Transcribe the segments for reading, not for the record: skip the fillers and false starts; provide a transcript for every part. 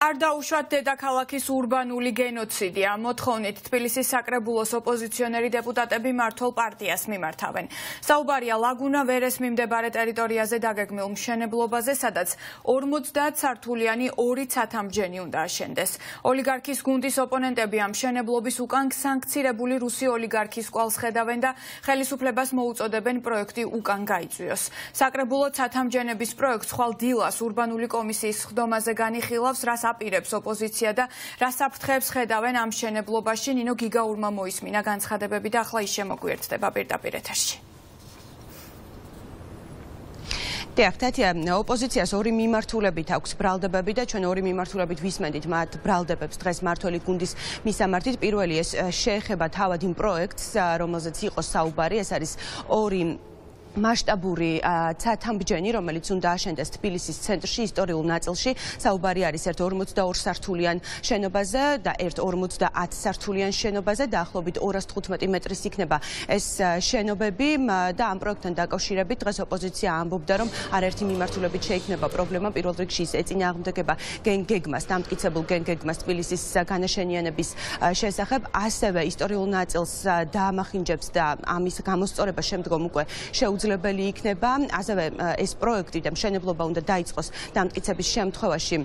არ დაუშვათ დედაქალაქის ურბანული გენოციდი. ამ მოთხოვნით თბილისის საკრებულოს ოპოზიციონერი დეპუტატები მმართველ პარტიას მიმართავენ. საუბარია ლაგუნა ვერეს მიმდებარე ტერიტორიაზე დაგეგმილ მშენებლობაზე, სადაც 50 სართულიანი ორი ცათამბჯენი უნდა აშენდეს. ოლიგარქის გუნდის ოპონენტები ამ მშენებლობის უკან სანქცირებული რუსი ოლიგარქის კვალს ხედავენ და ხელისუფლებას მოუწოდებენ პროექტი უკან გაიწვიოს. საკრებულო ცათამბჯენების პროექტს ხვალ დილას ურბანული კომისიის სხდომაზე განიხილავს, რას აპირებს ოპოზიცია და რა საფრთხეებს ხედავენ ამ მშენებლობაში. ნინო გიგაურმა მოისმინა განცხადებები და ახლა ის შემოგვიერთდება პირდაპირ ეთერში. დიახ, თათია, ოპოზიციას ორი მიმართულებით აქვს ბრალდებები და ჩვენ ორი მიმართულებით ვისმენდით მათ ბრალდებებს დღეს მმართველი გუნდის მისამართით. პირველი ეს შეეხება თავად იმ პროექტს, რომელზეც იყო საუბარი. ეს არის ორი მასშტაბური ცათამბჯენი, რომელიც უნდა აშენდეს თბილისის ცენტრში, ისტორიულ ნაწილში. საუბარი არის ერთ 42 სართულიან შენობაზე და ერთ 50 სართულიან შენობაზე. დაახლოებით 215 მეტრის იქნება ეს შენობები და ამ პროექტთან დაკავშირებით დღეს ოპოზიცია ამბობდა, რომ არაერთი მიმართულებით შეიქმნება პრობლემა. პირველ რიგში ის ეწინააღმდეგება გენგეგმას, დამტკიცებულ გენგეგმას თბილისის განაშენიანების შესახებ, ასევე ისტორიულ ნაწილს დაამახინჯებს და ამის გამოსწორება შემდგომ უკვე შეუძლებელი იქნება. ასევე ეს პროექტი და მშენებლობა უნდა დაიწყოს დამტკიცების შემთხვევაში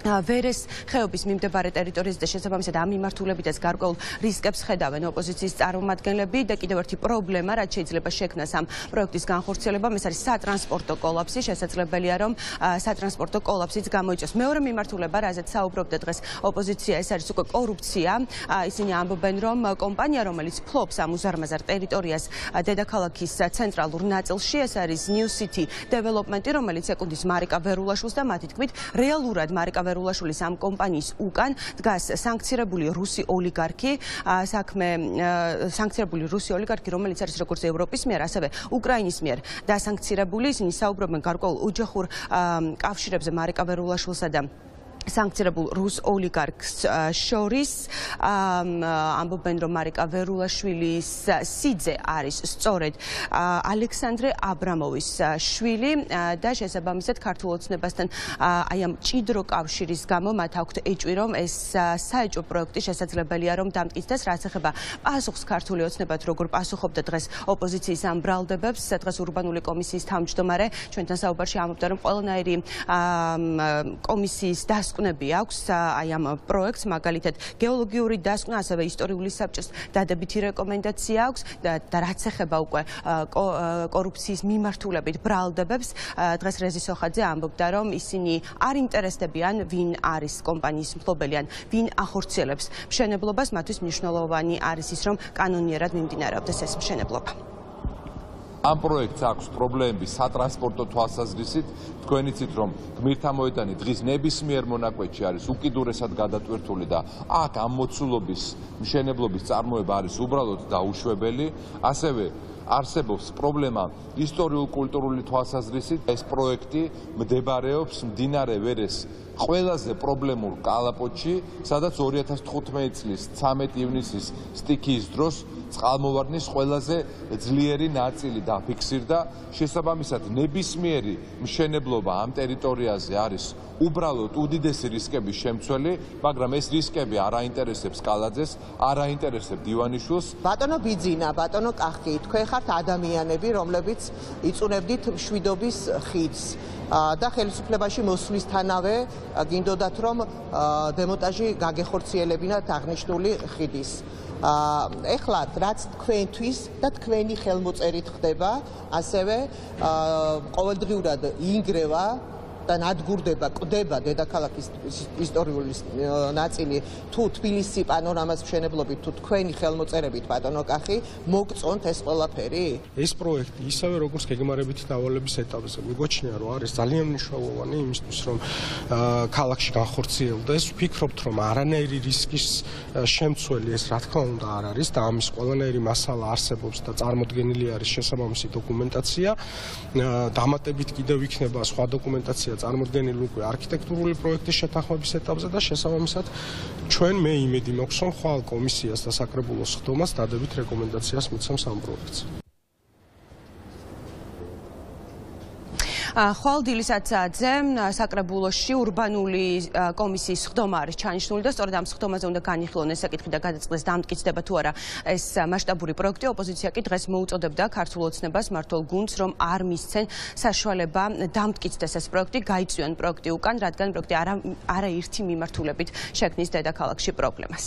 ვერეს ხეობის მიმდებარე ტერიტორიაზე და შესაბამისად ამ მიმართულებითაც გარკვეულ რისკებს ხედავენ ოპოზიციის წარმომადგენლები და კიდევ ერთი პრობლემა, რაც შეიძლება შექმნას ამ პროექტის განხორციელებამ, ეს არის სატრანსპორტო კოლაფსი. შესაძლებელია, რომ სატრანსპორტო კოლაფსიც გამოიწვიოს. მეორე მიმართულება, რაზეც საუბრობდა დღეს ოპოზიცია, ეს არის უკვე კორუფცია. ისინი ამბობენ, რომ კომპანია, რომელიც ფლობს ამ უზარმაზარ ტერიტორიას დედაქალაქის ცენტრალურ ნაწილში, ეს არის New City Development, რომელიც ეკუთვნის მარიკა ვერულაშვილს და მათი თქმით, რეალურად მარიკა ვერულაშვილის ამ კომპანიის უკან დგას სანქცირებული რუსი ოლიგარქი, სანქცირებული რუსი ოლიგარქი, რომელიც არის როგორც ევროპის მიერ, ასევე უკრაინის მიერ დასანქცირებული. ისინი საუბრობენ გარკვეულ ოჯახურ კავშირებზე მარიკა ვერულაშვილსა და სანქცირებულ რუს ოლიგარქს შორის. ამბობენ, რომ მარიკა ვერულაშვილის სიძე არის სწორედ ალექსანდრე აბრამოვის შვილი და შესაბამისად ქართულ ოცნებასთან აი ამ ჭიდრო კავშირის გამო მათ აქვთ ეჭვი, რომ ეს საეჭვო პროექტი შესაძლებელია, რომ დამტკიცდეს. რაც ეხება პასუხს ქართული ოცნებად როგორ პასუხობდა დღეს ოპოზიციის ამ ბრალდებებს, დღეს ურბანული კომისიის თავმჯდომარე ჩვენთან საუბარში ამბობდა, რომ ყველანაირი კომისიის დასკვნები აქვს აი ამ პროექტს, მაგალითად გეოლოგიური დასკვნა, ასევე ისტორიული საბჭოს დადებითი რეკომენდაცია აქვს და რაც ეხება უკვე კორუფციის მიმართულებით ბრალდებებს, დღეს რეზი სოხაძე ამბობდა, რომ ისინი არ ინტერესდებიან, ვინ არის კომპანიის მფლობელი ან ვინ ახორციელებს მშენებლობას. მათთვის მნიშვნელოვანი არის ის, რომ კანონიერად მიმდინარეობდეს ეს მშენებლობა. ამ პროექტს აქვს პრობლემები სატრანსპორტო თვალსაზრისით. თქვენ იცით, რომ გმირთა მოედანი დღის ნებისმიერ მონაკვეთში არის უკიდურესად გადატვირთული და აქ ამ მოცულობის მშენებლობის წარმოება არის უბრალოდ დაუშვებელი. ასევე არსებობს პრობლემა ისტორიულ-კულტურული თვალსაზრისით. ეს პროექტი მდებარეობს მდინარე ვერეს ყველაზე პრობლემურ კალაპოტში, სადაც 2015 წლის 13 ივნისის სტიქიის დროს წყალმოვარდნის ყველაზე ძლიერი ნაწილი დაფიქსირდა. შესაბამისად, ნებისმიერი მშენებლობა ამ ტერიტორიაზე არის უბრალოდ უდიდესი რისკების შემცველი, მაგრამ ეს რისკები არ აინტერესებს კალაძეს, არ აინტერესებს დივანიშვილს. ბატონო ბიძინა, ბატონო კახი, თქვენ ხართ ადამიანები, რომლებიც იწუნებდით მშვიდობის ხიდს და ხელისუფლებაში მოსვლისთანავე გინდოდათ, რომ დემონტაჟი გაგეხორციელებინათ აღნიშნული ხიდის. ეხლა რაც თქვენთვის და თქვენი ხელმოწერით ხდება, ასევე ყოველდღიურად ინგრევა და ნადგურდება, კვდება დედაქალაქის ისტორიული ნაწილი. თუ თბილისი პანორამას მშენებლობით, თუ თქვენი ხელმოწერებით, ბატონო კახი, მოგწონთ ეს ყველაფერი? ეს პროექტი ისევე როგორც გეგმარებითი დავალების ეტაპზე მიგოჩნია, რომ არის ძალიან მნიშვნელოვანი იმისთვის, რომ ქალაქში განხორციელდეს. ვფიქრობთ, რომ არანაირი რისკის შემცველი ეს რა თქმა უნდა არ არის და ამის ყველანაირი მასალა არსებობს და წარმოდგენილი არის შესაბამისი დოკუმენტაცია. დამატებით კიდევ იქნება სხვა დოკუმენტაცია წარმოდგენილი უკვე არქიტექტურული პროექტის შეთანხმების ეტაპზე და შესაბამისად ჩვენ მე იმედი მაქვს, რომ ხვალ კომისიას და საკრებულოს სხდომას დადებით რეკომენდაციას მიცემს ამ პროექტს. ხვალ დილისაცაძე საკრებულოში ურბანული კომისიის ხდომა არის ჩანიშნული და სწორედ ამ ხდომაზე უნდა განიხილონ ეს საკითხი და გადაწყდეს დამტკიცდება თუ არა ეს მასშტაბური პროექტი. ოპოზიცია კი დღეს მოუწოდებდა ქართულ ოცნებას მმართველ გუნდს, რომ არ მისცენ საშუალება დამტკიცდეს ეს პროექტი, გაიწვიონ პროექტი უკან, რადგან პროექტი არაერთი მიმართულებით შექმნის დედაქალაქში პრობლემას.